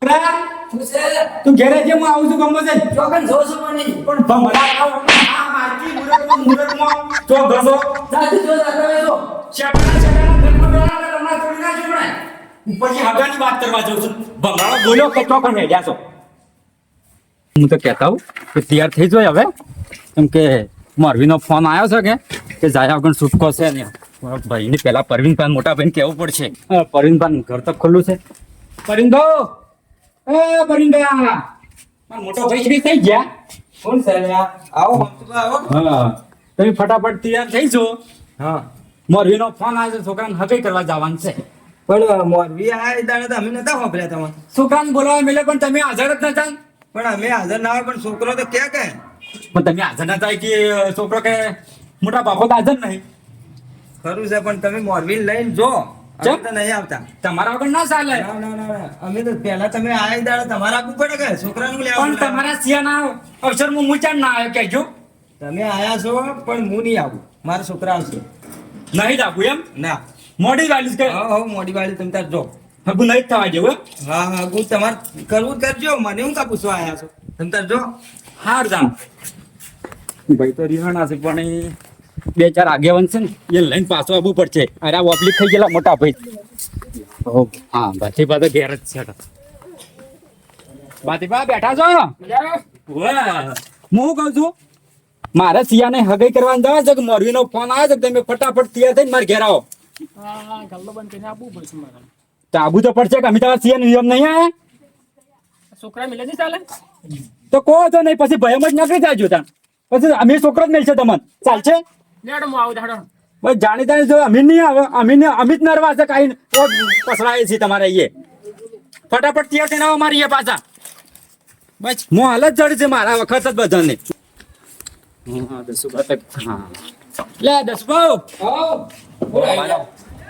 તું ઘેરે જે હું આવું છું ગમો છે ચોકન જોશો મને પણ ભમરા ખાવ આ મારતી મુરતમાં તો ગસો જાતી જો તમે જો શેકડા ઘરમાં બેડા તમને થોડી ના જોડે પછી હગાની વાત કરવા જાઉં છું ભમરાળો બોલ્યો કે ચોકન હેડ્યા છો હું તો કહેતા હું કે તૈયાર થઈ જાય હવે કેમ કે મોરવીનો ફોન આવ્યો છે કે જાય આગળ છૂટકો છે ને ભાઈને પેલા પરવીનભાઈ મોટા ભાઈને કહેવું પડશે પરવીનભાઈ ઘર તો ખુલ્લું છે પરવીનભાઈ એ પરવીનભાઈ મારો મોટો ભાઈ શ્રી થઈ ગયા કોણ છે આવો આવો હા તમે ફટાફટ તૈયાર થઈ જો હા મોરવીનો ફોન આવ્યો છે છોકરાને હગાઈ કરવા જવાનું છે પણ મોરબી આ દાડે તો અમે નતા વાપર્યા તમે છોકરાને બોલાવા મળે પણ તમે હાજર જ નતા પણ અમે હાજર ના હોય પણ છોકરો તો ક્યાં કે પણ તમે હાજર નતા કે છોકરો કે મોટા બાપો તો હાજર નહીં ખરું છે પણ તમે મોરબી લઈને જો અમે તો નહીં આવતા તમારા વગર ના ચાલે ના ના ના અમે તો પહેલા તમે આયા દાડે તમારે આપવું પડે કે છોકરાનું લેવા પણ તમારા સિયાના અવસરમાં હું ચાલ ના આવ્યો કહેજો તમે આયા છો પણ હું નહીં આવું મારા છોકરા આવશે નહીં જ આપું એમ ના મોડી વાલીશ કે હા હા મોડી વાળી તમે તાર જો હગું નહીં જ થવા જેવું હા હા હું તમારે કરવું જ કરજો મને હું કા પૂછવા આયા છો તમે તાર જો હાર જામ ભાઈ તો રિહાણા છે પણ એ બે ચાર આગેવાન છે ને એ લઈને પાછો આવવું પડશે અરે આ ઓબ્લિક થઈ ગયેલા મોટા ભાઈ હા બાથી બા તો ઘેર જ છે બાથી બા બેઠા છો વાહ હું શું કહું છું મારે સિયાને હગાઈ કરવાનું જવા છે કે મોરવીનો ફોન આવ્યો છે તમે ફટાફટ તૈયાર થઈને મારે ઘેર આવો તો આબુ તો પડશે કે અમે તમારા સિયા નિયમ નહીં આયા છોકરા મિલે છે ચાલે તો કહો તો નહીં પછી ભયમ જ નકળી જાય ત્યાં પછી અમે છોકરો જ મળશે તમને ચાલશે લેડો હું આવું ધાડો બસ જાણીતા જો અમીર નહીં આવે અમિત નરવા છે કાંઈ પસરાય છે તમારે અહીંયા ફટાફટ તૈયાર થઈને આવો મારી એ પાછા બસ હું હાલ જ જડ છે મારા વખત જ બધાને હા દસુબા હા લે દસબા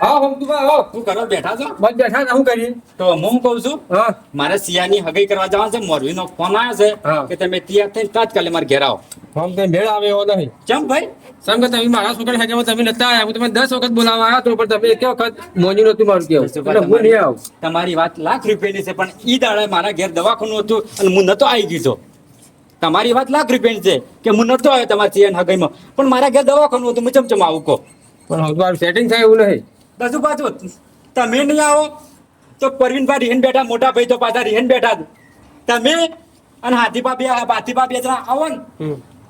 હા હમ તું આવો શું કરો બેઠા છો બસ બેઠા શું કરીએ તો હું કહું છું હા મારે સિયાની હગાઈ કરવા જવાનું છે મોરવીનો ફોન આવ્યો હા. છે કે તમે તૈયાર થઈને તાત્કાલિક મારે ઘેર આવો હમ તો મેળ આવે એવો નહીં ચમ ભાઈ સમ કે તમે મારા છોકરા હાજરમાં તમે નતા આવ્યા હું તમે 10 વખત બોલાવવા આવ્યા તો પણ તમે એક વખત મોજી નતું મારું કેવું એટલે હું નહીં આવું તમારી વાત લાખ રૂપિયાની છે પણ ઈ દાડે મારા ઘેર દવાખાનું હતું અને હું નતો આવી ગયો તમારી વાત લાખ રૂપિયાની છે કે હું નતો આવ્યો તમારી સિયાની હગાઈમાં પણ મારા ઘેર દવાખાનું હતું હું ચમચમ આવું કહો પણ હવે મારું સેટિંગ થાય એવું નહીં દસુ પાછું તમે નહીં આવો તો પરવીનભાઈ રિહન બેઠા મોટા ભાઈ તો પાછા રિહન બેઠા તમે અને હાથીપા બે જણા આવો ને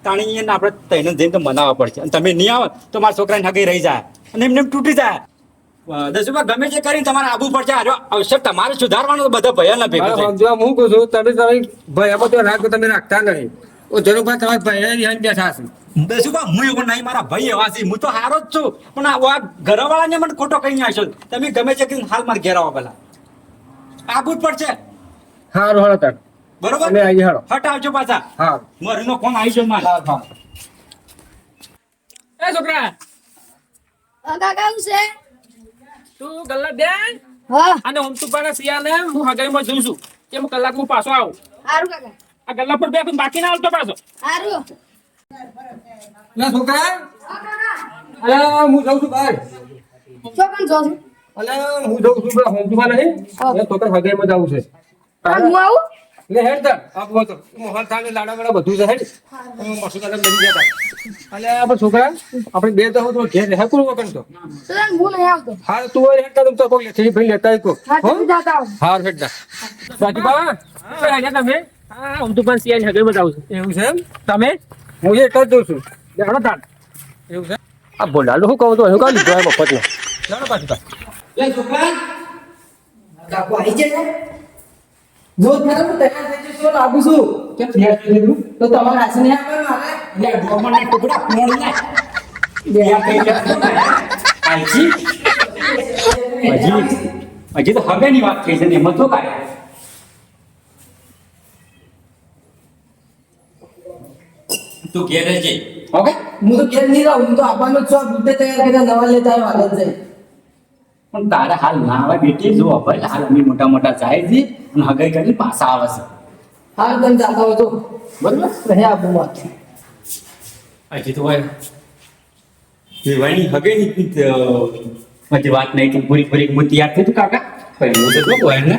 તાણી એને આપણે તઈને જઈને તો મનાવવા પડશે અને તમે નહીં આવો તો મારા છોકરાને હગાઈ રહી જાય અને એમને એમ તૂટી જાય દસુભા ગમે તે કરીને તમારે આવવું પડશે અવસર તમારે સુધારવાનો તો બધા ભયા ના ભેગો થાય. સમજવા હું કહું છું તમે ભાઈ આમાં તો રાગ તમે રાખતા નહીં ઓ જનકભાઈ તમારા ભાઈ રિહાન બેઠા છે દસુભા હું એવું નહીં મારા ભાઈ એવા છે હું તો હારો જ છું પણ આ ઘરવાળાને મને ખોટો કઈ નાખ્યો તમે ગમે તે કરીને હાલ મારે ઘેર આવો પેલા આવવું જ પડશે હારું હાલો તાર બરોબર અમે આવી હાલો હટ આવજો પાછા હા મારીનો ફોન આવી ગયો મારે એ છોકરા કાકા હું છે તું ગલ્લા દે હા અને હમ તું પાછા સિયાને હું હગાઈમાં જઉં છું કે હું કલાકમાં પાછો આવું હારું કાકા આ ગલ્લા પર બે બાકી ના આવતો પાછો હારું લે છોકરા હા કાકા અલે હું જાઉં છું બહાર ચોકન જો છું અલે હું જાઉં છું પેલા હોમતુમાં નહીં હા. એ છોકરા હગાઈમાં જાવું છે હું આવું લે હેડ તાર આપવો તો મોહન થાને લાડા વાડા બધું છે હેડ મસુ તાને લઈ જતા અલે આપણે છોકરા આપણે બે તો તો ઘેર રહે કોણ વગર તો તો તને હું નહીં આવતો હા તું ઓય હેડ તાર તો કોઈ લેતી ભાઈ લેતા કો હા તમે જાતા આવો હા હેડ તા બાકી બા આવ્યા તમે હા હમ તું પણ સિયાની હગાઈમાં જાઉં છું એવું છે એમ તમે હું એ કરી દઉં છું લેડો તાર એવું છે આ બોલાડો શું કહું તો હું કાઢી લીધો મફત નો ચાલો પાછું તાર લે છોકરા કાકો આવી જાય જો ખરા હું તૈયાર થઈ જઈશ તો લાગુ છું કેમ તૈયાર થઈ ગયું તો તમારા હાસને આપે મારે લે ગોમના ટુકડા કોણ લે તૈયાર થઈ ગયા આજી હજી તો હવેની વાત થઈ છે ને એમાં તો કાય તું ઘેર રહેજે ઓકે હું તો ઘેર નહીં રહું હું તો આપવાનો જ છું બુટ્ટે તૈયાર કર્યા નવા લેતા આવ્યો હાલ જ જાય પણ તારે હાલ ના આવે બેટી જો ભાઈ હાલ અમે મોટા મોટા જાય છે અને હગાઈ કરીને પાછા આવે છે હાલ તમે જાતા હો તો બરોબર રહે આપું વાત હજી તો ભાઈ વિવાહની હગાઈની બધી વાત નહીં તું પૂરી પૂરી હું તૈયાર થઈ તું કાકા ભાઈ હું તો કહું ને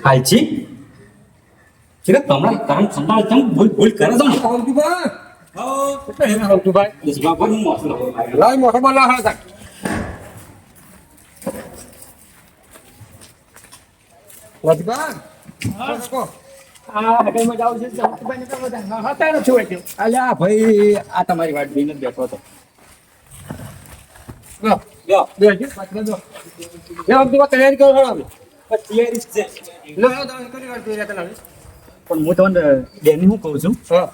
હાલજી છે કે તમારા કામ સંભાળ તમે ભૂલ કરે છો ને હમતુભાઈ હા એટલે હે હમતુભાઈ દસમા પર હું મોસલો લાય મોટો બોલા હા તા અલ્યા ભાઈ આ તમારી વાત જોઈને જ બેઠો હતો લ્યો તૈયારી કરો તૈયારી જ છે લો તમે કરી વાર તૈયારી કરાવે પણ હું તમને બેની હું કહું છું હા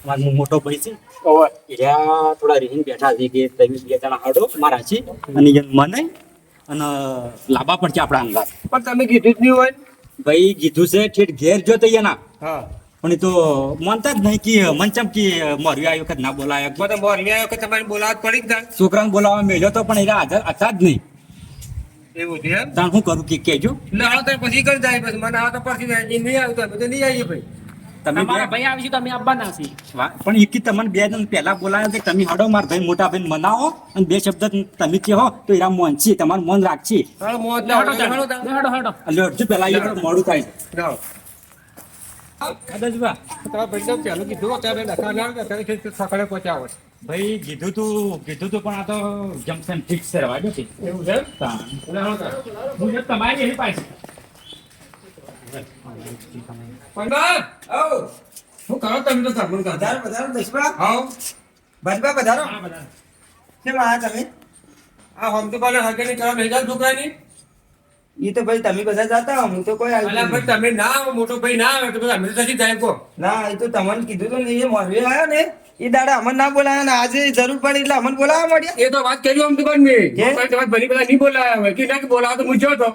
મારો મોટો ભાઈ છે ઓય એરિયા થોડા રીહીને બેઠા છે કે તમે બે જણા હાડો મારા છે અને એને મને અને લાંબા પડશે આપણા અંગાત પણ તમે કીધું જ નહીં હોય ભાઈ કીધું છે ઠેઠ ઘેર જો તો એના હા પણ એ તો માનતા જ નહીં કે મંચમ કે મરવી આવ્યો કે ના બોલાયો કે મને મોરી આવ્યો કે તમારી બોલાવત પડી જ છોકરાને બોલાવવા મેલ્યો તો પણ એના હાજર હતા જ નહીં એવું છે એમ તાણ શું કરું કે કહેજો એટલે આવો તો પછી કરી જાય પછી મને આવો તો પછી જાય જે નહીં આવ્યું તો અમે તો નહીં આવીએ ભાઈ તમે તમારા બે- ભાઈ આવી છે તો અમે આવવાના છીએ પણ એકી તમને બે જણ પહેલા બોલાયા કે તમે હડો માર ભાઈ મોટા ભાઈ મનાવો અને બે શબ્દ તમે કહો તો એરા મોન છે તમારું મન રાખશે હાલો મોજ લે, હડો તાણ. લે, હડો હડો એટલે અડધું પહેલા એ મોડું થાય છે જાઓ કદાચ બા તમારા ભાઈ તો પહેલું કીધું અત્યારે ડખા ના અત્યારે કે સકાળે પહોંચ્યા હોય ભાઈ કીધું તું પણ આ તો જંકશન ફિક્સ છે રવા દો કે એવું છે તાણ. એટલે હાલો તાર. હું જો તમારી એની પાસે પંદર શું કરો તમે તો ધર્મ વધારો વધારો દસમા હા ભજબા વધારો હા બધા કેમ આયા તમે આ હમ તો પાલે હકેની કરવા નહીં જાય છોકરાની ઈ તો ભાઈ તમે બધા જાતા હો, હું તો કોઈ અલા આવ્યો ભાઈ તમે ના આવો મોટો ભાઈ ના આવે તો બધા અમે તો થતી જાય કો ના એ તો તમને કીધું તો નહીં એ મોરવી આવ્યો ને એ દાડા અમન ના બોલાયા ને આજે જરૂર પડી એટલે અમન બોલાવા મળ્યા એ તો વાત કરી આમ દુકાન મેં કે? તમારે ભલી બધા નહીં બોલાયા હોય કે ના કે બોલાવો તો મૂંઝ્યો તો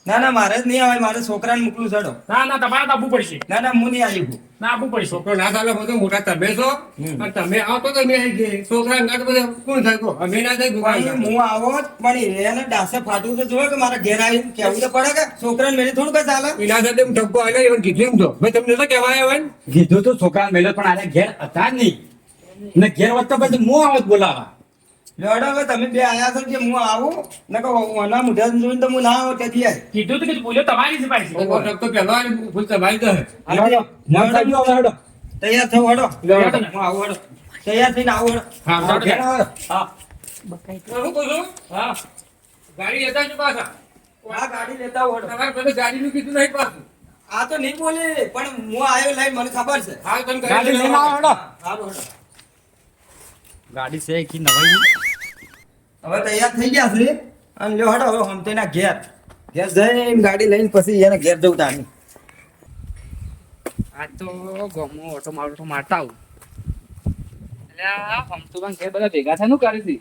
ના ના મારે જ નહીં આવે મારે છોકરાને મોકલું ચડો ના ના તમારે તો આવવું પડશે ના ના હું નહીં આવી ના આવવું પડશે છોકરો ના ચાલે બધો મોટા તમે છો અને તમે આવો તો તમે આવી ગઈ છોકરા ના તો બધા કોણ થાય કો અમે ના થાય ભાઈ દુકાન હું આવો જ, પણ એને ડાસે ફાટવું તો જોવે કે મારા ઘેર આવીને કેવું તો પડે કે છોકરાને મેળે થોડું કઈ ચાલે એના સાથે હું ઠપકો આવ્યો એવું કીધું એમ તો ભાઈ તમને તો કહેવાય હોય ને કીધું તો છોકરા મેલ્યો પણ આને ઘેર હતા જ નહીં ને ઘેર વધતા પછી હું આવત બોલાવા લડો હવે તમે બે આયા છો કે હું આવું ને કહો ઓના મુઢા જોઈને તો હું ના આવો તેથી આય કીધું તો કે બોલ્યો તમારી જ પાસે ઓ ઠપકો પહેલો આવે ને ભૂલ તમારી તો હે હડો મન થઈ ગયો હવે હડો તૈયાર થયો હડો લો. હું આવું હડો તૈયાર થઈને આવું હડો હા ઘેર ઘેર આવો. હા હું કહું છું હા ગાડી લેતા જ પાછા આ ગાડી લેતા આવું હડો તમારે પેલું ગાડીનું કીધું નહીં પાછું આ તો નહીં બોલે પણ હું આવ્યો લાઈન મને ખબર છે હા તમે ગાડી લઈને આવો હડો સારું હડો ગાડી છે કે નવાઈ હવે તૈયાર થઈ ગયા છે અને લ્યો હડો હવે હમતેના ઘેર ઘેર જઈને ગાડી લઈને પછી એને ઘેર જવું તાણી આ તો ગમો ઓટો મારો મારતા આવું એટલે આ હમતુબાન ઘેર બધા ભેગા થઈને કરી હતી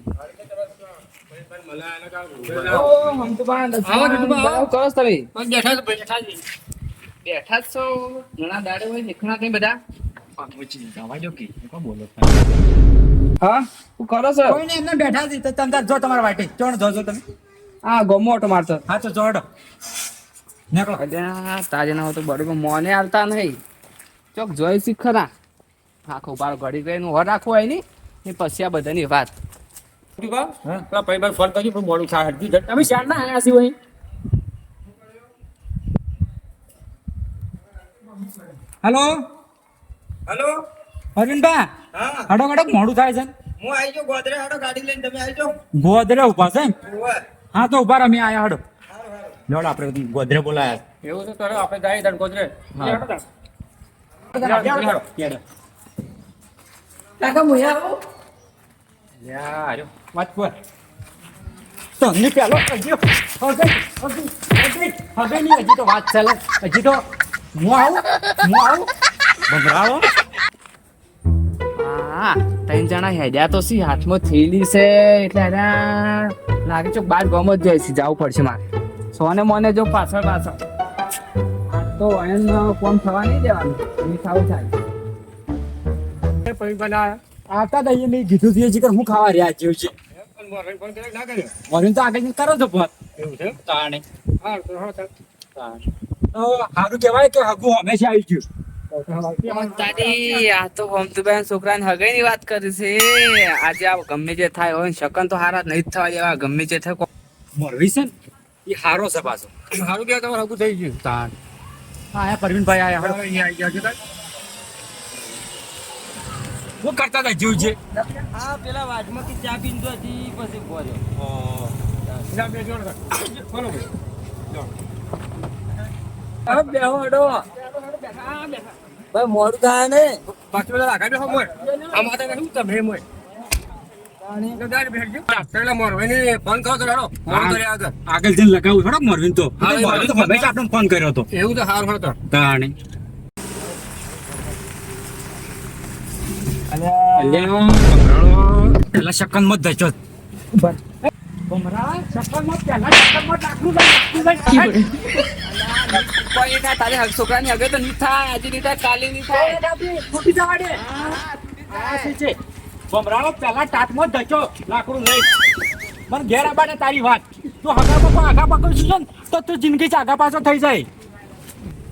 હમતુબાન આવો જીતુબા, આવો. કરો છો તમે બસ બેઠા તો બેઠા જ છો ઘણા દાડે હોય દેખણા કઈ બધા જવા દો કે કોણ બોલો હા શું કરો છો કોઈ ને એમને બેઠા છે તો તમે તાર જો તમારા વાટે ચોણ જોજો તમે હા ગમો ઓટો મારતો હા તો જોડો નીકળો અલ્યા તાજે ના હોય તો બરોબર મોને આવતા નહીં ચોક જોઈ શીખ ખરા આખો બાર ઘડી ગઈ હો રાખવો હોય ની ને પછી આ બધાની વાત જીતુબા, પેલા ભાઈ ફોન કરજો પણ મોડું થાય હટકી જટ. તમે શાળ ના આયા છીએ હેલો હલો અરવિંદભા હા હડો હડો મોડું થાય છે હું આવી જાઉં ગોદરે હડો ગાડી લઈને તમે આવી જાઓ ગોદરે ઉભા છે એમ? ઓવે. હા તો ઉભા અમે આયા હડો હારું, હારું. લોડ આપણે ગોદરે બોલાયા એવું તો કરો આપણે જાય તાણ ગોદરે હા. હેડો તાણ. યાર કાકા હું આવું યાર વાત પર તમને પેલો હજી તો વાત ચાલે હજી તો હું આવું ભમરાવો હા ત્રણ જણા હેડ્યા તો સી હાથમાં થેલી છે એટલે હેડ્યા લાગે છે બાર ગમ જ જાય છે જવું પડશે મારે સોને મોને જો પાછળ આ તો એને કોમ થવા નહીં દેવાનું નહીં ખાવું થાય પછી પેલા આતા દઈએ મેં કીધું છે જીકર હું ખાવા રહ્યા જેવું છે પણ મોરભાઈ ફોન કર્યો કે ના કર્યો? ઓરિન તો આગળ કરો છો પણ એવું છે? તાણે હા, તો હા, તાણ. તો સારું કહેવાય કે હગું હંમેશા આવી ગયું તારી આ તો હમતુબેન છોકરાને હગાઈની વાત કરી છે આજે આ ગમે જે થાય હોય ને શકન તો હારા નહીં જ થવા દેવા ગમે જે થાય મોરવી છે ને એ હારો છે પાછો સારું કહેવાય તમારે હગું થઈ ગયું તાણ આયા પરવીનભાઈ આયા હવે અહીંયા આવી ગયા છે તાર. શું કરતા હતા જીવ છે હા પેલા વાટમાંથી ચા પીને હતી પછી બોલ્યો. જા બે જોડ કર. બોલો ભાઈ. હવે બેહો હડો. ભાઈ મોડું થાય ને. પાછું પેલા આગળ બેહો મોય. આ માથે બેઠું તમે મોય. તો ગાડી બેસજો. પેલા મોર એને ફોન કરો તો હેડો. મોડું કરે આગળ. આગળ જઈને લગાવું થોડો મોરવીન તો હા, એ મોરવીન તો હંમેશા આપણને ફોન કર્યો હતો એવું તો હાર હતો. તાણી અલ્યા અલ્યા ભમરાળો પેલા સેકન્ડ માં ધચો કોઈ ના તારે છોકરાની આગળ તો નહીં થાય આજે નહીં થાય કાલે નહીં થાય ભમરાળો પેલા ટાટમાં ધચો લાકડું લઈ મને ઘેર આબાને તારી વાત તું હગામાં આગા પકડશું છે ને તો તું જિંદગી જ આગા પાછો થઈ જાય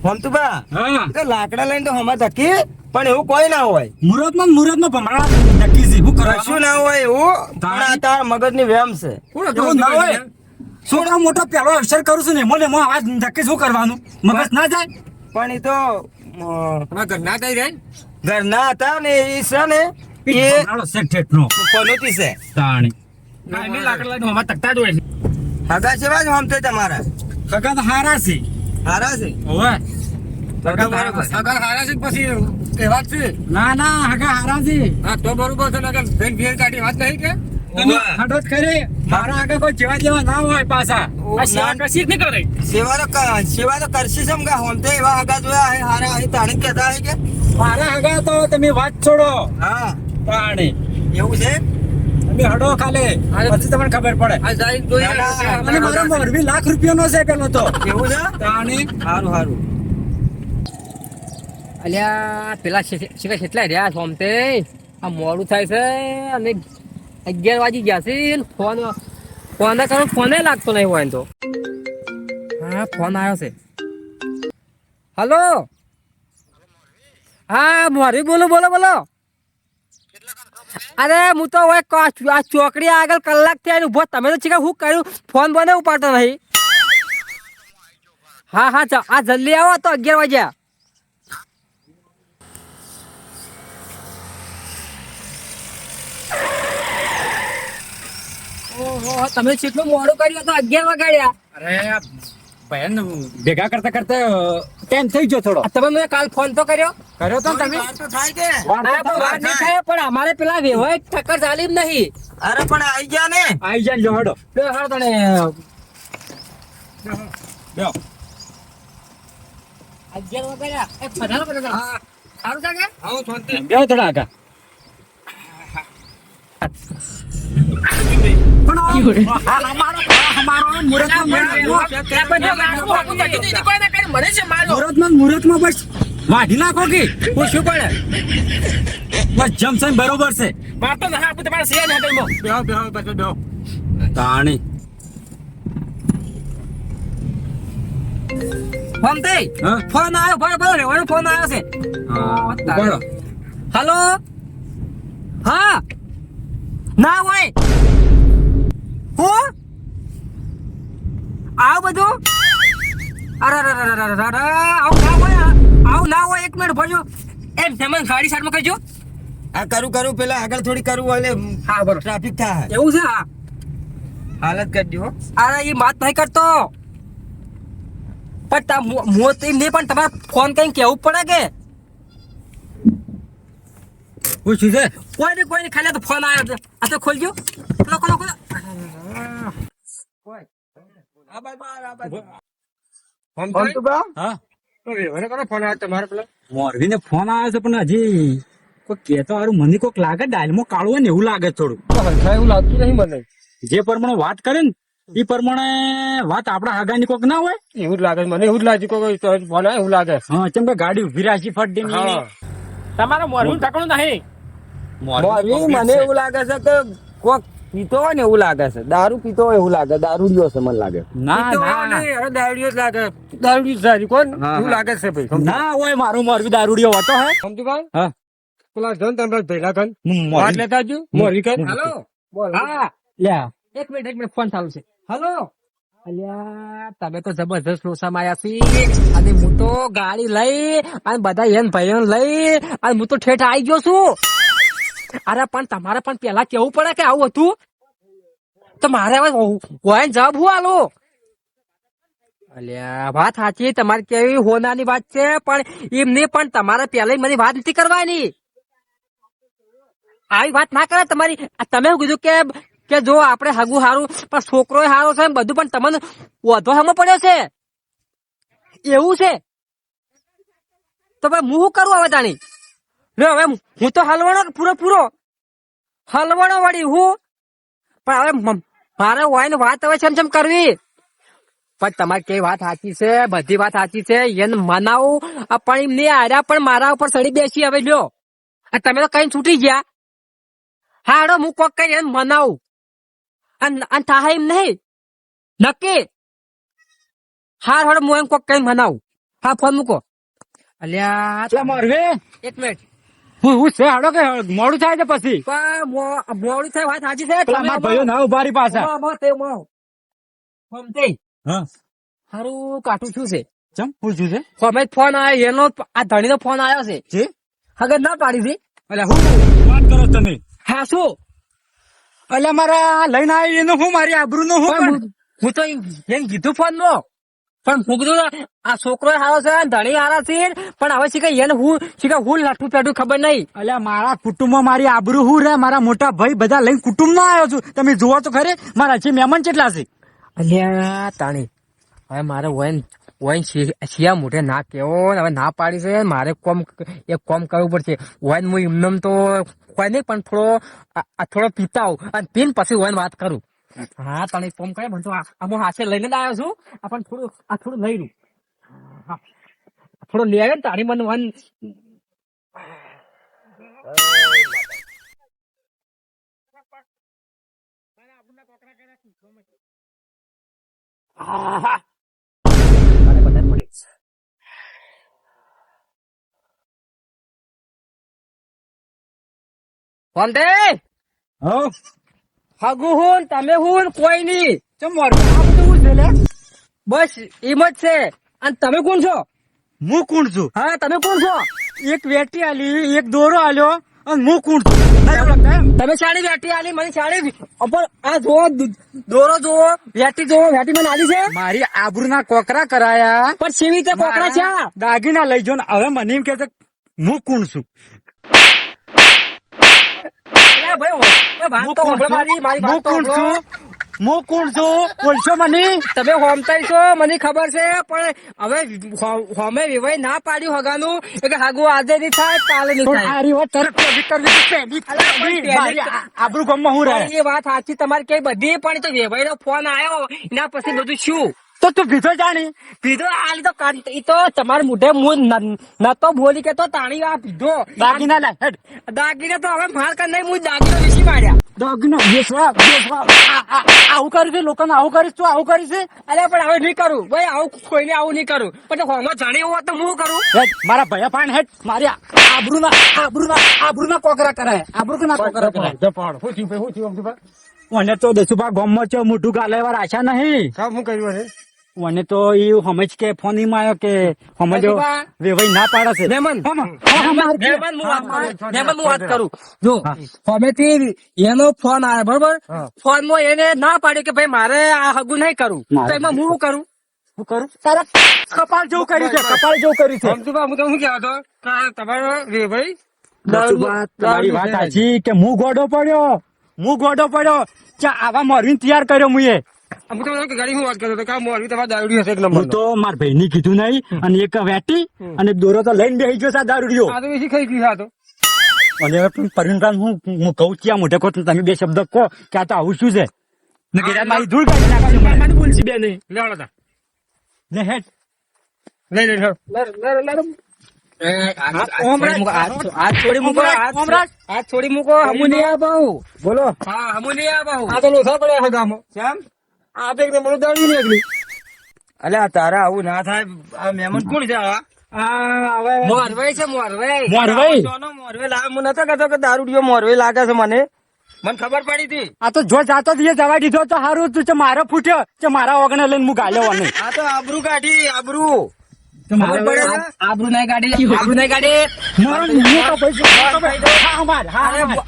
હમતુભા હા તો લાકડા લઈને તો હમા ધકી પણ એવું કોઈ ના હોય. મુહૂર્તમાં ભમરાળા નક્કી છે શું કશું કરશું ના હોય એવું પણ આ તાર મગજની વ્યામ છે. કોણ હતું? એવું ના હોય છોકરો મોટો પેલો અક્ષર કરું છું ને મોલે મો આવાજ નક્કી શું કરવાનું મગજ ના જાય પણ એ તો તમારા ઘરના કઈ રહે? ઘરના હતા ને એ છે ને એ ભમરાળો છે ઠેઠનો પનોતી છે. તાણી કાંઈ નહીં, લાકડા લઈને હમણાં તકતા જ હોય છે. હગા સેવા જ હમતે તમારા સગા તો હારા છે હારા છે. ઓવે સગા બરાબર. આગળ હારા છે કે પછી એ વાત છે? ના ના હગા હારા છે હા તો બરોબર છે. નકર બેન ભેર કાઢી વાત નહીં કે? તમે ખાટો જ કરે મારા આગળ કોઈ જેવા જેવા ના હોય પાછા આ સેવા કશી જ નહીં કરે. સેવા તો કરશી સમગા હમતે એવા હગા જોયા હે હારા હે તાણે કહેતા હે કે મારા હગા તો તમે વાત છોડો હા તાણી એવું છે. તમે હડો ખાલે પછી તમને ખબર પડે આ જાય જોઈ ના, ના, અને મારો મોરબી લાખ રૂપિયાનો છે પેલો તો એવું છે. તાણી સારું સારું. અલ્યા પેલા શિખર કેટલા રહ્યા છો આમ તે આ મોડું થાય છે અને 11 વાગી ગયા છે ને ફોન કરો ફોને લાગતો નહીં હોય ને તો હા ફોન આવ્યો છે હલો હા મોરી બોલો અરે હું તો હવે આ ચોકડી આગળ કલાક થી ઉભો તમે તો શીખર શું કર્યું ફોન બોને ઉપાડતો નહીં હા આ જલ્દી આવો તો 11 વાગ્યા ઓહો તમે કેટલું મોડું કર્યું તો 11 વાગ્યા અરે બહેન ભેગા કરતા કરતા ટાઈમ થઈ ગયો થોડો તમે મેં કાલ ફોન તો કર્યો તો ને તમે વાર તો થાય કે હા, તો વાત નહીં થાય, પણ અમારે પેલા વ્યવહાર ટક્કર ચાલી જ નહીં અરે પણ આવી ગયા ને. આઈ જાય જો હડો બે હાર તને બેહો 11 વાગ્યા એ પધારો હા સારું છે કે આવો શાંતિ. બેહો થોડા આગા મુહૂર્તમાં બસ વાઢી નાખો કે પૂછવું પડે બસ જમસન બરોબર છે મારતો ના આપણે તમારા સિયા ના ટાઈમો. બેહો પાછો બેહો. તાણી ફોન તે હા? ફોન આવ્યો બોલો રેવાનો ફોન આવ્યો છે બોલો હલો હા ના હોય હું આવ બધું અરે આવું ના હોય 1 મિનિટ ભરજો એમ તમે ગાડી સાઈડમાં કરજો આ કરું પેલા આગળ થોડી કરું એટલે હા બરોબર ટ્રાફિક થાય. એવું છે હા હાલત કરી દો. અરે એ વાત નહીં કરતો પણ મોત નહીં પણ તમારે ફોન કઈ કેવું પડે કે પૂછ્યું છે કોઈ નહીં ખાલી આ તો ફોન આવ્યો છે. આ તો ખોલજો ખોલો હમતુભા હા તો વ્યવહાર કરો ફોન આવ્યો તમારે પેલા. મોરવીને ફોન આવ્યો છે પણ હજી કોઈ કેતો હારું મને કોક લાગે ડાયલમાં કાળું હોય ને એવું લાગે થોડું હલકા એવું લાગતું નહીં મને. જે પ્રમાણે વાત કરે ને એ પ્રમાણે વાત આપડા હગાની કોક ના હોય એવું જ લાગે છે. મને એવું જ લાગે કોઈ ફોન આવે એવું લાગે. હા કેમ કે ગાડી ઉભી રાખી ફટ દઈને હા તમારા મોરનું ઠકણું નહીં. મોરબી મને એવું લાગે છે કે કોક પીતો હોય ને એવું લાગે છે. દારૂ પીતો હોય એવું લાગે. દારૂડિયો છે મને લાગે. ના તો ના નહીં, અરે દારૂડિયો જ લાગે. દારૂડિયો જ લાગે. કોણ હા, એવું હા. લાગે છે ભાઈ. ના હોય મારું મોરબી દારૂડિયો હોતો હે સમજુ કાન હા પેલા જન તમે ભેગા કન વાત મોરબી લેતા આવજો. મોરી કન હાલો બોલ. હા લ્યા 1 મિનિટ ફોન ચાલુ છે હલો અલ્યા તમે તો જબરજસ્ત લોસામાં આવ્યા છી અને હું તો ગાડી લઈ અને બધા એન ભાઈઓ લઈ અને હું તો ઠેઠ આવી ગયો છું. અરે પણ તમારે પણ પેલા કેવું પડે કે આવું હતું તો મારે હવે હોય જવાબ હું આલો. અલ્યા વાત સાચી તમારી કેવી હોનાની વાત છે પણ એમની પણ તમારે પેલા મને વાત નથી કરવાની. આવી વાત ના કરે તમારી. તમે શું કીધું કે જો આપણે હગું સારું પણ છોકરો સારો છે બધું પણ તમને વધો હમો પડ્યો છે એવું છે તો ભાઈ હું શું કરું હવે તાણી હવે હું તો હલવાણો પૂરો હલવાણો વળી હું પણ હવે મારે હોય ને વાત હવે છમ કરવી પણ તમારી કઈ વાત સાચી છે બધી વાત સાચી છે એને મનાવું પણ એમને આર્યા પણ મારા ઉપર સડી બેસી હવે લ્યો તમે તો કઈ છૂટી ગયા. હા હેડો હું કોક કઈ એને મનાવું અને થાય એમ નહીં નક્કી. હા હેડો હું એમ કોક કઈ મનાવું. હા ફોન મૂકો. અલ્યા મારવે એક મિનિટ હું છે હાડો કે મોડું થાય છે પછી મોડું થાય વાત સાચી છે. પેલા મારા ભાઈઓ ના ઉભારી પાછા હા સારું કાઠું શું છે ચમ પૂછ્યું છે તમે ફોન આવ્યો એનો આ ધણીનો ફોન આવ્યો છે જે હગર ના પાડી હતી. એટલે હું વાત કરો તમે હા શું એટલે મારા લઈને આવી એનું હું મારી આબરૂ નું હું હું તો એમ કીધું ફોન નો પણ હું કીધું આ છોકરો સારો છે ધણી સારા છે પણ હવે શીખે એને હું લાઠું પેટું ખબર નહીં. એટલે મારા કુટુંબમાં મારી આબરૂ હું રે મારા મોટા ભાઈ બધા લઈને કુટુંબ માં આવ્યો છું. તમે જોવો તો ખરે મારા જે મહેમાન કેટલા છે. અલ્યા તાણી હવે મારે વૈન શિયા મોઢે ના કેવો હવે ના પાડી છે મારે એક કોમ કરવું પડશે. વૈન હું એમનેમ તો કોઈ નહીં પણ થોડો પીતા આવું અને પીને પછી વૈન વાત કરું. હા તને કોમ કરે મને તો હું હાથે લઈને જ આવ્યો છું પણ થોડું લઈ લઉં થોડું લઈ આવ્યો ને તારી મને વન ફોન દે હા હગુ હું તમે હું કોઈ નહીં ચમ મારવે આ બધું હું છે લે બસ એમ જ છે. અને તમે કોણ છો? હું કોણ છું હા તમે કોણ છો? એક વેટી આલી એક દોરો આલ્યો અને હું કોણ છું ના એવું લાગતા એમ તમે સાડી વેટી આલી મને સાડી પણ આ જોવો દોરો જોવો વેટી જોવો વેટી મને આલી છે મારી આબરૂ ના કોકરા કરાયા પણ સેવી રીતે કોકરા છે મારા દાગીના લઈ જો ને હવે મને એમ કે છે હું કોણ છું અરે ભાઈ વાત તો સાંભળો મારી હું વાત તો કોણ સાંભળો. છું હું કોણ છું બોલશો મને તમે હોમતાઈ છો મને ખબર છે પણ હવે હોમે વિવાહ ના પાડ્યું હગાનું એટલે હાગુ આજે નહીં થાય કાલે નહીં પણ થાય. આ રીત તરફ કરવી પહેલી મારી આબરૂ ગામમાં હું રહે પણ એ વાત સાચી તમારી કઈ બધી પણ તો વેવાઈ નો ફોન આવ્યો એના પછી બધું શું તો તું પીધો જાણી પીધો આલી તો ઈ તો તમારા મોઢે હું નતો બોલી કે તો તાણી આ પીધો દાગીના લાય હેડ દાગીને તો હવે માર કર નહીં હું દાગીનો વેચી માર્યા. દાગીના બેસવા આવું કરી છે લોકોને આવું કરીશ તું આવું કરીશ અરે પણ હવે નહીં કરું ભાઈ આવું કોઈને આવું નહીં કરું પણ હોમાં જાણે એવું હોત તો હું કરું. હેડ મારા ભયા પાણ હેડ મારી આબરૂના કોકરા કરાય આબરૂના કોકરા કરાય મને તો દસુભા ગામમાં છે મોઢું ગાલે વાર આશા નહીં શું કર્યું છે મને તો એ સમજ કે ફોન માં આવ્યો કે સમજો વેવાઈ ના પાડે છે મહેમાન હું વાત કરું જો હમેથી એનો ફોન આવ્યો બરોબર ફોન માં એને ના પાડ્યું કે ભાઈ મારે આ હગું નહીં કરું તો એમાં હું કરું શું કરું તારા કપાળ જેવું કર્યું છે કપાળ જેવું કર્યું છે હું તો શું કહેતો તમારો ભાઈ દસુભા, તમારી વાત સાચી કે હું ગોડો પડ્યો ચા આવા મોરવીને તૈયાર કર્યો મુએ હું તો ગાડી હું વાત કરતો હતો કે મોરબી તમારે દારૂડી હશે એક નંબર હું તો માર ભાઈ ની કીધું નહીં અને એક વેટી અને દોરો તો લઈને બેસી ગયો છે દારૂડિયો આ તો એસી ખાઈ ગયું આ તો અને હવે પરિણામ હું કહું ત્યાં મોઢે કહો તમે બે શબ્દ કહો કે આ તો આવું શું છે ને કીધા મારી ધૂળ કાઢી નાખશે મને. બોલશી બે નહીં લેવાડો તા ને હેડ લઈ લે હાથ છોડી મૂકો હમુ નહીં આ બાહુ બોલો હા હમુ નહીં આ બાહુ આ તો લોસા પડ્યા હગામો કેમ આ તો એકદમ મને દાડી નીકળી અલ્યા તારા આવું ના થાય આ મહેમાન કોણ છે આ હવે મોરવાઈ છે મોરવાઈ મોરવાઈ સોનો મોરવે લાગે હું નતો કહેતો કે દારૂડિયો મોરવે લાગે છે મને મને ખબર પડી હતી. આ તો જો જાતો દીએ જવા દીધો તો હારું તું છે મારો ફૂટ્યો છે મારા ઓગણે લઈને હું ગાલ્યો નહીં આ તો આબરૂ કાઢી આબરૂ. ખબર પડે ને? આબરૂ નહીં કાઢી આબરૂ નહીં કાઢી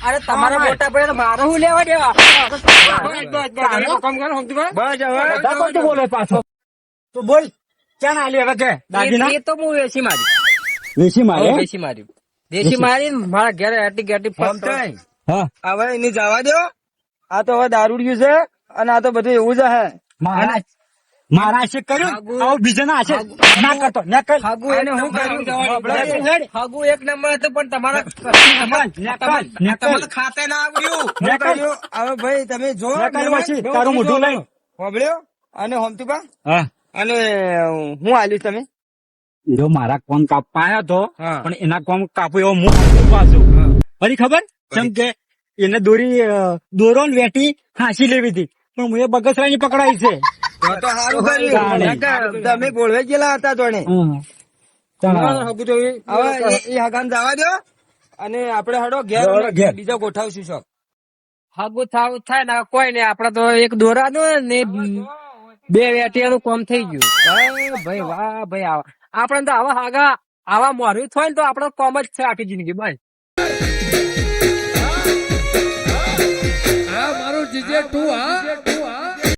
અરે તમારા મોટા પડે મારે શું લેવા દેવા બસ હવે બોલે પાછો તો બોલ ક્યાં આલી હવે કે દાગીના એ તો હું વેચી મારી વેચી મારે દેશી મારી દેશી મારી મારા ઘરે એટી ગેટી ફમતાઈ. હા હવે એની જવા દો. આ તો હવે દારૂડિયું છે અને આ તો બધું એવું જ હે. મારા મારા આશીક કર્યું આવું બીજાના આશીક ના કરતો ના કર હાગુ અને હું કર્યું? હાગુ એક નંબર હતું પણ તમારા તમને ખાતે ના આવડ્યું. હું કર્યું? હવે ભાઈ તમે જો તારું મોઢું લઈ હોભળ્યો? અને હોમતુબા હા અને હું આલ્યું તમે હીરો મારા કોમ કાપવા આવ્યો તો હા. પણ એના કોમ કાપું એવો હું આપું પાછું ફરી ખબર કેમ કે એને દોરો ને વેટી હાંસી લેવી હતી પણ હું એ બગસરાની પકડાઈ છે તો તો સારું કર્યું. નકર તમે ગોળવે ગયેલા હતા જોડે. હવે એ હગાન જવા દો અને આપણે હડો ઘેર. ઘેર બીજો ગોઠવશું શોખ. હાગુ થાવું થાય ને કોઈ નહીં આપડે તો એક દોરાનું ને બે વેટિયાનું કામ થઈ ગયું ભાઈ વાહ ભાઈ આવા આપડે તો આવા હાગા આવા મોરવી થાય ને તો આપડે કોમ જ છે આખી જિંદગી ભાઈ આ મારું જીજે તું હા